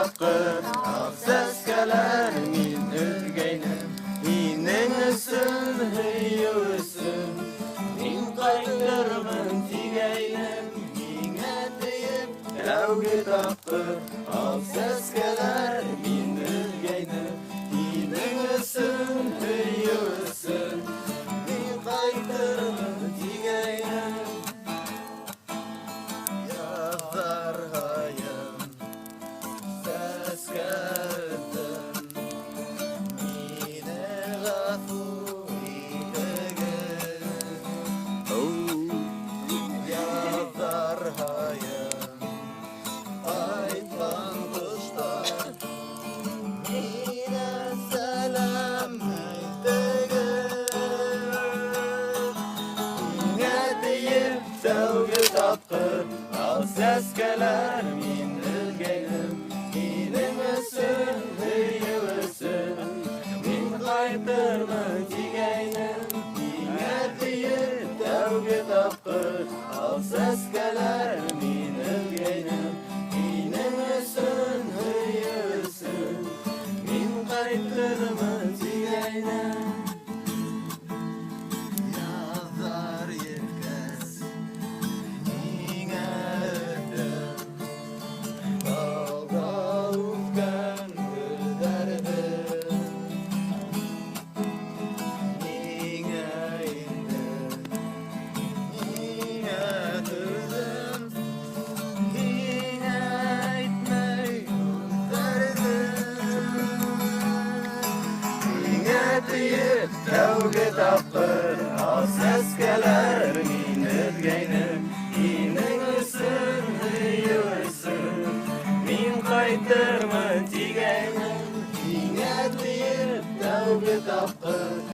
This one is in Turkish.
tapqır Aksaskalar min özgeynim Minin üsün hıyı üsün Min qaytırmın tigeynim Mine deyip tevgi tapqır Aksaskalar min özgeynim Minin üsün hıyı üsün Min qaytırmın tigeynim Yazar hayım Seskerdim Mine gafuri degin Yazar hayım Aytlan kuşlar Mine selam degin Mine deyip sevgi tapqır Al seskeler min özgeynim Minin üsün hıyı üsün Min qaytırmı tigeynim Mine deyip sevgi tapqır Al seskeler min özgeynim Minin üsün hıyı üsün Min qaytırmı tigeynim Yazar yelkes Mine ödüm Dalga ufkan gülderdim Mine indim Mine türdüm Mine etmey gülderdim Mine deyip tevgi tapqır Al seskeler min özgeynim Minin üsün hıyı üsün Min qaytırmı tigeynim Mine deyip tevgi tapqır